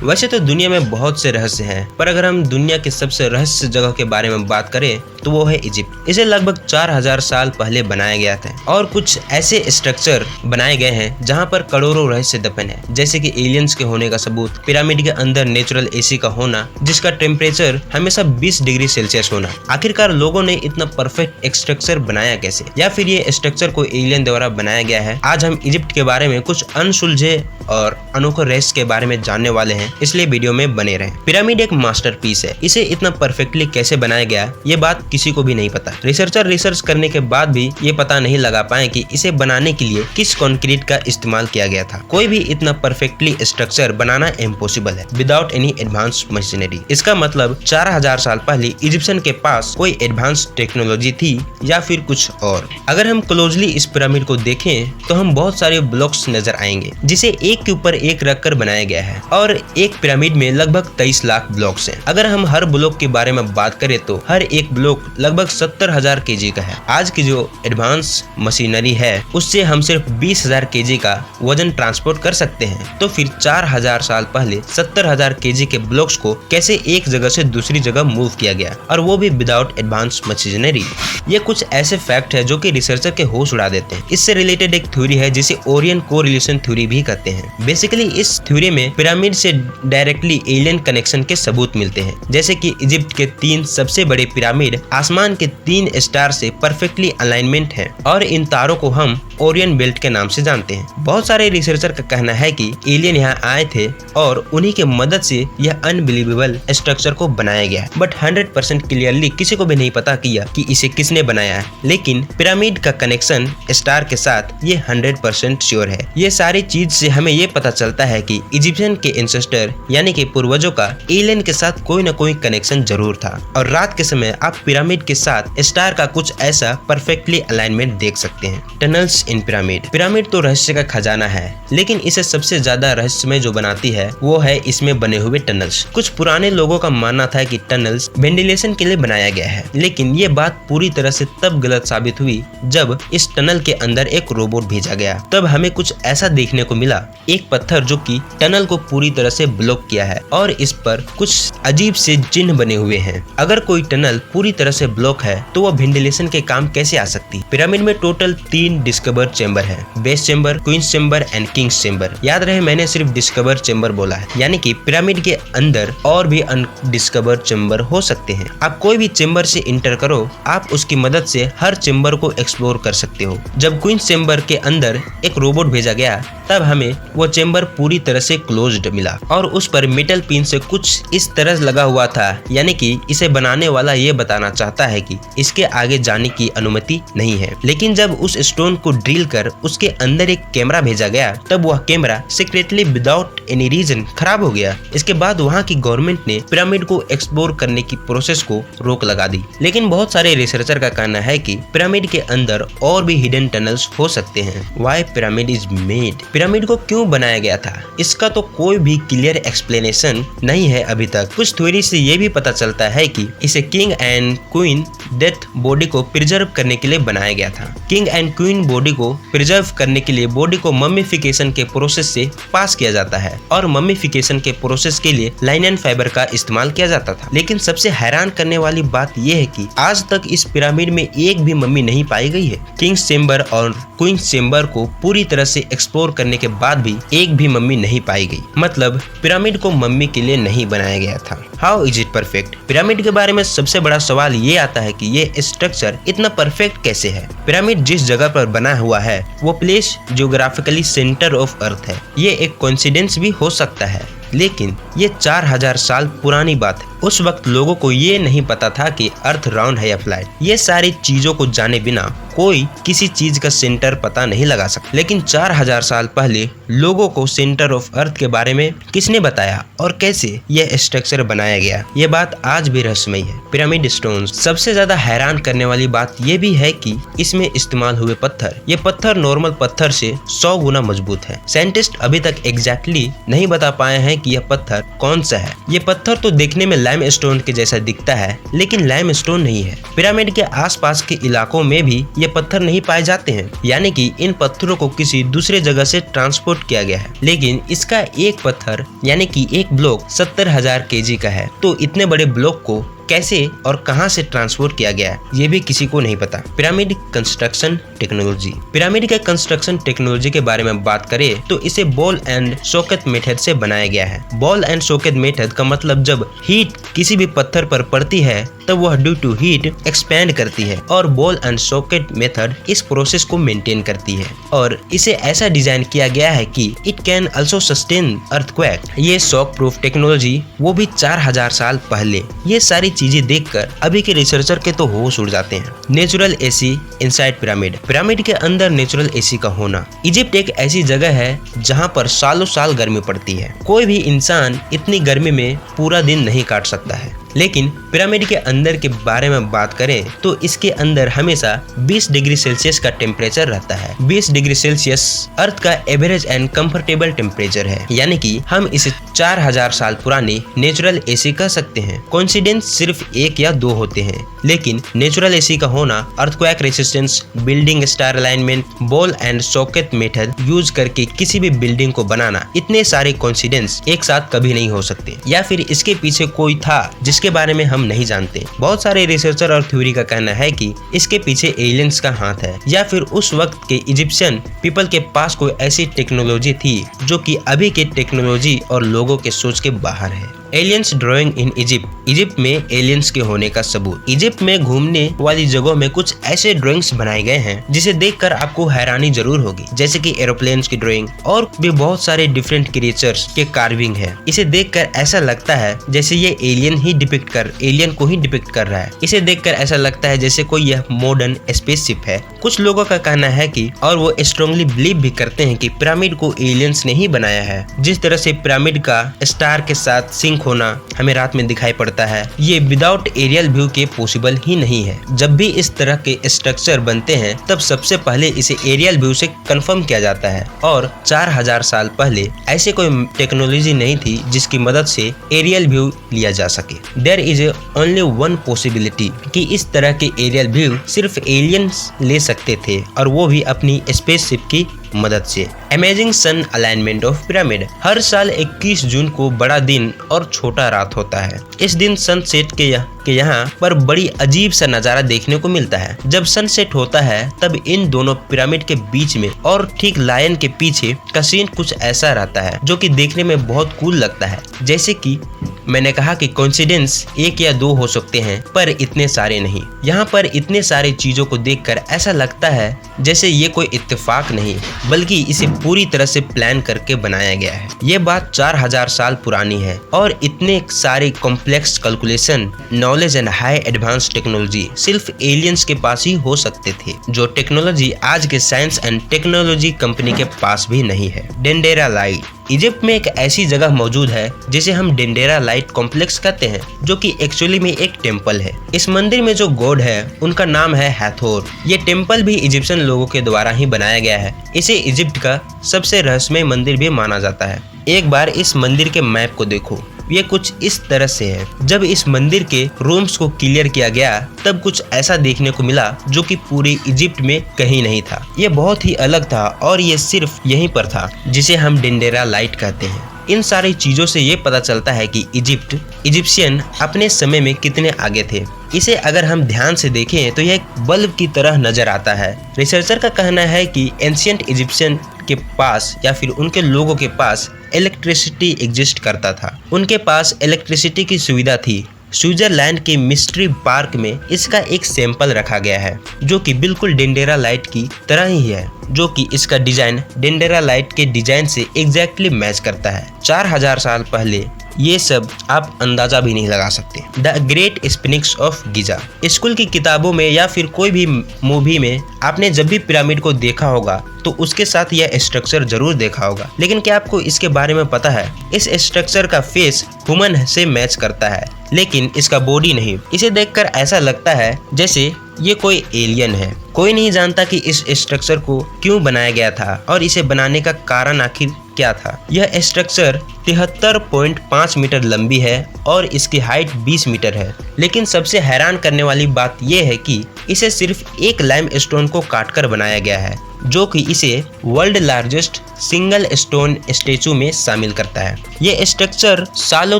वैसे तो दुनिया में बहुत से रहस्य हैं, पर अगर हम दुनिया के सबसे रहस्य जगह के बारे में बात करें तो वो है इजिप्ट। इसे लगभग 4000 साल पहले बनाया गया था और कुछ ऐसे स्ट्रक्चर बनाए गए हैं जहाँ पर करोड़ों रहस्य दफन है, जैसे कि एलियंस के होने का सबूत, पिरामिड के अंदर नेचुरल एसी का होना जिसका टेम्परेचर हमेशा 20 डिग्री सेल्सियस होना। आखिरकार लोगों ने इतना परफेक्ट स्ट्रक्चर बनाया कैसे, या फिर ये स्ट्रक्चर को एलियन द्वारा बनाया गया है। आज हम इजिप्ट के बारे में कुछ अनसुलझे और अनोखे रहस्य के बारे में जानने वाले हैं, इसलिए वीडियो में बने रहें। पिरामिड एक मास्टरपीस है, इसे इतना परफेक्टली कैसे बनाया गया ये बात किसी को भी नहीं पता। रिसर्चर रिसर्च करने के बाद भी ये पता नहीं लगा पाए कि इसे बनाने के लिए किस कंक्रीट का इस्तेमाल किया गया था। कोई भी इतना परफेक्टली स्ट्रक्चर बनाना इम्पॉसिबल है विदाउट एनी एडवांस मशीनरी। इसका मतलब 4000 साल पहले इजिप्शियन के पास कोई एडवांस टेक्नोलॉजी थी या फिर कुछ और। अगर हम क्लोजली इस पिरामिड को देखें तो हम बहुत सारे ब्लॉक्स नजर आएंगे जिसे एक के ऊपर एक रखकर बनाया गया है, और एक पिरामिड में लगभग 23 लाख ब्लॉक्स हैं। अगर हम हर ब्लॉक के बारे में बात करें तो हर एक ब्लॉक लगभग 70,000 केजी का है। आज की जो एडवांस मशीनरी है उससे हम सिर्फ 20,000 केजी का वजन ट्रांसपोर्ट कर सकते हैं, तो फिर 4000 साल पहले 70,000 केजी के ब्लॉक्स को कैसे एक जगह से दूसरी जगह मूव किया गया, और वो भी विदाउट एडवांस मशीनरी। ये कुछ ऐसे फैक्ट है जो कि रिसर्चर के होश उड़ा देते हैं। इससे रिलेटेड एक थ्योरी है जिसे ओरियन कोरिलेशन थ्योरी भी कहते हैं। बेसिकली इस थ्योरी में पिरामिड से डायरेक्टली एलियन कनेक्शन के सबूत मिलते हैं, जैसे कि इजिप्ट के 3 सबसे बड़े पिरामिड आसमान के 3 स्टार से परफेक्टली अलाइनमेंट है, और इन तारों को हम ओरियन बेल्ट के नाम से जानते हैं। बहुत सारे रिसर्चर का कहना है कि एलियन यहाँ आए थे और उन्हीं के मदद से यह अनबिलीवेबल स्ट्रक्चर को बनाया गया है, बट 100% क्लियरली किसी को भी नहीं पता किया कि इसे किसने बनाया है। लेकिन पिरामिड का कनेक्शन स्टार के साथ ये 100% श्योर है। ये सारी चीज से हमें ये पता चलता है कि इजिप्शियन के एंसेस्टर यानी कि पूर्वजों का एलियन के साथ कोई न कोई कनेक्शन जरूर था, और रात के समय आप पिरामिड के साथ स्टार का कुछ ऐसा परफेक्टली अलाइनमेंट देख सकते हैं। टनल्स इन पिरामिड। पिरामिड तो रहस्य का खजाना है, लेकिन इसे सबसे ज्यादा रहस्यमय जो बनाती है वो है इसमें बने हुए टनल्स। कुछ पुराने लोगों का मानना था कि टनल्स वेंटिलेशन के लिए बनाया गया है, लेकिन ये बात पूरी तरह से तब गलत साबित हुई जब इस टनल के अंदर एक रोबोट भेजा गया। तब हमें कुछ ऐसा देखने को मिला, एक पत्थर जो कि टनल को पूरी तरह से ब्लॉक किया है और इस पर कुछ अजीब से चिन्ह बने हुए हैं। अगर कोई टनल पूरी तरह से ब्लॉक है तो वह वेंटिलेशन के काम कैसे आ सकती। पिरामिड में टोटल 3 डिस्कवर चेंबर है, base chamber, queen's chamber and king's chamber. याद रहे मैंने सिर्फ डिस्कवर चेंबर बोला है, यानी कि पिरामिड के अंदर और भी अनडिस्कवर चेंबर हो सकते हैं। आप कोई भी चेंबर से इंटर करो, आप उसकी मदद से हर चेंबर को एक्सप्लोर कर सकते हो। जब क्वींस चेंबर के अंदर एक रोबोट भेजा गया तब हमें वो चेंबर पूरी तरह से क्लोज्ड मिला और उस पर मेटल पिन से कुछ इस तरह लगा हुआ था, यानी कि इसे बनाने वाला ये बताना चाहता है कि इसके आगे जाने की अनुमति नहीं है। लेकिन जब उस स्टोन को ड्रिल कर उसके अंदर एक कैमरा भेजा गया तब वह camera secretly without any reason खराब हो गया। इसके बाद वहाँ की गवर्नमेंट ने पिरामिड को एक्सप्लोर करने की प्रोसेस को रोक लगा दी। लेकिन बहुत सारे रिसर्चर का कहना है कि पिरामिड के अंदर और भी हिडन टनल्स हो सकते हैं। Why pyramid is made. Pyramid को क्यों बनाया गया था इसका तो कोई भी क्लियर एक्सप्लेनेशन नहीं है अभी तक। कुछ थ्योरी से ये भी पता चलता है कि इसे king and queen death body को प्रिजर्व करने के लिए बनाया गया था। किंग एंड क्वीन बॉडी को प्रिजर्व करने के लिए बॉडी को मम्मीफिकेशन के प्रोसेस से पास किया जाता है, और मम्मीफिकेशन के प्रोसेस के लिए लाइनन फाइबर का इस्तेमाल किया जाता था। लेकिन सबसे हैरान करने वाली बात यह है कि आज तक इस पिरामिड में एक भी मम्मी नहीं पाई गई है। किंग्स चेंबर और क्वींस चेंबर को पूरी तरह से एक्सप्लोर करने के बाद भी एक भी मम्मी नहीं पाई गई, मतलब पिरामिड को मम्मी के लिए नहीं बनाया गया था। How is it perfect. Pyramid के बारे में सबसे बड़ा सवाल ये आता है कि ये स्ट्रक्चर इतना परफेक्ट कैसे है। पिरामिड जिस जगह पर बना हुआ है वो place geographically centre of earth है। ये एक कोइंसिडेंस भी हो सकता है, लेकिन ये 4000 साल पुरानी बात है। उस वक्त लोगों को ये नहीं पता था कि अर्थ राउंड है या फ्लैट। ये सारी चीजों को जाने बिना कोई किसी चीज का सेंटर पता नहीं लगा सकता। लेकिन 4000 साल पहले लोगों को सेंटर ऑफ अर्थ के बारे में किसने बताया और कैसे यह स्ट्रक्चर बनाया गया, ये बात आज भी रहस्यमय है। Pyramid stones. सबसे ज्यादा हैरान करने वाली बात यह भी है कि इसमें इस्तेमाल हुए पत्थर, ये पत्थर नॉर्मल पत्थर से 100 गुना मजबूत है। साइंटिस्ट अभी तक एग्जैक्टली नहीं बता पाए हैं कि यह पत्थर कौन सा है। ये पत्थर तो देखने में लाइमस्टोन के जैसा दिखता है, लेकिन लाइमस्टोन नहीं है। पिरामिड के आसपास के इलाकों में भी ये पत्थर नहीं पाए जाते हैं, यानी कि इन पत्थरों को किसी दूसरे जगह से ट्रांसपोर्ट किया गया है। लेकिन इसका एक पत्थर यानी कि एक ब्लॉक 70,000 kg का है। तो इतने बड़े ब्लॉक को कैसे और कहां से ट्रांसपोर्ट किया गया ये भी किसी को नहीं पता। Pyramid construction technology. पिरामिड के कंस्ट्रक्शन टेक्नोलॉजी के बारे में बात करें तो इसे बॉल एंड सॉकेट मेथड से बनाया गया है। बॉल एंड सॉकेट मेथड का मतलब जब हीट किसी भी पत्थर पर पड़ती है तब वह ड्यू टू हीट एक्सपैंड करती है, और बॉल एंड सॉकेट मेथड इस प्रोसेस को मेंटेन करती है। और इसे ऐसा डिजाइन किया गया है कि it can also sustain earthquake. ये शॉक प्रूफ टेक्नोलॉजी, वो भी 4000 साल पहले। ये सारी चीजें देखकर अभी के रिसर्चर के तो होश उड़ जाते हैं। Natural AC inside pyramid. Pyramid के अंदर नेचुरल एसी का होना। इजिप्ट एक ऐसी जगह है जहां पर सालों साल गर्मी पड़ती है। कोई भी इंसान इतनी गर्मी में पूरा दिन नहीं काट सकता है। लेकिन पिरामिड के अंदर के बारे में बात करें तो इसके अंदर हमेशा 20 डिग्री सेल्सियस का टेम्परेचर रहता है। 20 डिग्री सेल्सियस अर्थ का एवरेज एंड कंफर्टेबल टेम्परेचर है, यानी कि हम इसे 4000 साल पुरानी नेचुरल एसी कह सकते हैं। कोइंसिडेंस सिर्फ 1 या 2 होते हैं, लेकिन नेचुरल एसी का होना, earthquake resistance, building star alignment, ball and socket method use करके किसी भी बिल्डिंग को बनाना, इतने सारे कोइंसिडेंस एक साथ कभी नहीं हो सकते। या फिर इसके पीछे कोई था जिसके बारे में हम नहीं जानते। बहुत सारे रिसर्चर और थ्योरी का कहना है कि इसके पीछे एलियंस का हाथ है, या फिर उस वक्त के इजिप्शियन पीपल के पास कोई ऐसी टेक्नोलॉजी थी जो कि अभी के टेक्नोलॉजी और लोगों के सोच के बाहर है। Aliens drawing in Egypt. Egypt में एलियंस के होने का सबूत। इजिप्ट में घूमने वाली जगहों में कुछ ऐसे ड्राइंग्स बनाए गए हैं जिसे देखकर आपको हैरानी जरूर होगी, जैसे कि एरोप्लेन्स की ड्राइंग, और भी बहुत सारे डिफरेंट क्रिएचर्स के कार्विंग है। इसे देखकर ऐसा लगता है जैसे ये एलियन को ही डिपिक्ट कर रहा है। इसे देखकर ऐसा लगता है जैसे कोई यह मॉडर्न स्पेसशिप है। कुछ लोगों का कहना है कि, और वो स्ट्रांगली बिलीव भी करते हैं कि पिरामिड को एलियंस ने ही बनाया है। जिस तरह से पिरामिड का स्टार के साथ सिंक होना हमें रात में दिखाई पड़ता है, ये विदाउट एरियल व्यू के पॉसिबल ही नहीं है। जब भी इस तरह के स्ट्रक्चर बनते हैं तब सबसे पहले इसे एरियल व्यू से कंफर्म किया जाता है, और 4000 साल पहले ऐसे कोई टेक्नोलॉजी नहीं थी जिसकी मदद से एरियल व्यू लिया जा सके। There is only one possibility कि इस तरह के एरियल व्यू सिर्फ एलियंस ले सकते थे, और वो भी अपनी स्पेसशिप की मदद से। Amazing sun alignment of pyramid. हर साल 21 जून को बड़ा दिन और छोटा रात होता है। इस दिन सनसेट के यहाँ पर बड़ी अजीब सा नजारा देखने को मिलता है। जब सनसेट होता है तब इन दोनों पिरामिड के बीच में और ठीक लायन के पीछे का सीन कुछ ऐसा रहता है जो कि देखने में बहुत कूल लगता है। जैसे कि मैंने कहा कि कोइंसिडेंस 1 या 2 हो सकते हैं, पर इतने सारे नहीं। यहाँ पर इतने सारे चीजों को देखकर ऐसा लगता है जैसे ये कोई इत्तेफाक नहीं, बल्कि इसे पूरी तरह से प्लान करके बनाया गया है। ये बात 4000 साल पुरानी है, और इतने सारे complex calculation, knowledge and high advance technology सिर्फ एलियंस के पास ही हो सकते थे, जो टेक्नोलॉजी आज के साइंस एंड टेक्नोलॉजी कंपनी के पास भी नहीं है। Dendera light. इजिप्ट में एक ऐसी जगह मौजूद है जिसे हम डेंडेरा लाइट कॉम्प्लेक्स कहते हैं, जो कि एक्चुअली में एक टेम्पल है। इस मंदिर में जो गॉड है उनका नाम है हैथोर। ये टेम्पल भी इजिप्शियन लोगों के द्वारा ही बनाया गया है। इसे इजिप्ट का सबसे रहस्यमय मंदिर भी माना जाता है। एक बार इस मंदिर के मैप को देखो, ये कुछ इस तरह से है। जब इस मंदिर के रूम्स को क्लियर किया गया तब कुछ ऐसा देखने को मिला जो कि पूरे इजिप्ट में कहीं नहीं था। ये बहुत ही अलग था, और ये सिर्फ यहीं पर था, जिसे हम डेंडेरा लाइट कहते हैं। इन सारी चीजों से ये पता चलता है कि इजिप्शियन अपने समय में कितने आगे थे। इसे अगर हम ध्यान से देखें तो यह एक बल्ब की तरह नजर आता है। रिसर्चर का कहना है कि एंशिएंट इजिप्शियन के पास या फिर उनके लोगों के पास इलेक्ट्रिसिटी एग्जिस्ट करता था। उनके पास इलेक्ट्रिसिटी की सुविधा थी। स्विट्जरलैंड के मिस्ट्री पार्क में इसका एक सैंपल रखा गया है, जो कि बिल्कुल डेंडेरा लाइट की तरह ही है, जो कि इसका डिजाइन डेंडेरा लाइट के डिजाइन से एग्जैक्टली मैच करता है। 4000 साल पहले ये सब आप अंदाजा भी नहीं लगा सकते। The great sphinx of Giza. School की किताबों में या फिर कोई भी मूवी में आपने जब भी पिरामिड को देखा होगा तो उसके साथ यह स्ट्रक्चर जरूर देखा होगा, लेकिन क्या आपको इसके बारे में पता है? इस स्ट्रक्चर का फेस ह्यूमन से मैच करता है, लेकिन इसका बॉडी नहीं। इसे देखकर ऐसा लगता है जैसे ये कोई एलियन है। कोई नहीं जानता कि इस स्ट्रक्चर को क्यों बनाया गया था और इसे बनाने का कारण आखिर क्या था। यह स्ट्रक्चर 73.5 मीटर लंबी है और इसकी हाइट 20 मीटर है। लेकिन सबसे हैरान करने वाली बात यह है कि इसे सिर्फ एक लाइमस्टोन को काटकर बनाया गया है, जो कि इसे world largest single stone statue में शामिल करता है। ये स्ट्रक्चर सालों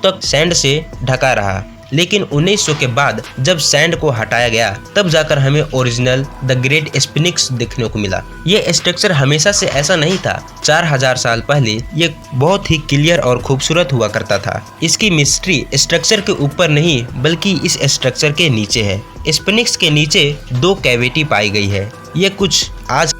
तक सैंड से ढका रहा, लेकिन 1900 के बाद जब सैंड को हटाया गया तब जाकर हमें ओरिजिनल द ग्रेट स्फिंक्स देखने को मिला। ये स्ट्रक्चर हमेशा से ऐसा नहीं था। 4000 साल पहले ये बहुत ही क्लियर और खूबसूरत हुआ करता था। इसकी मिस्ट्री स्ट्रक्चर के ऊपर नहीं बल्कि इस स्ट्रक्चर के नीचे है। स्फिंक्स के नीचे 2 कैविटी पाई गई है। ये कुछ आज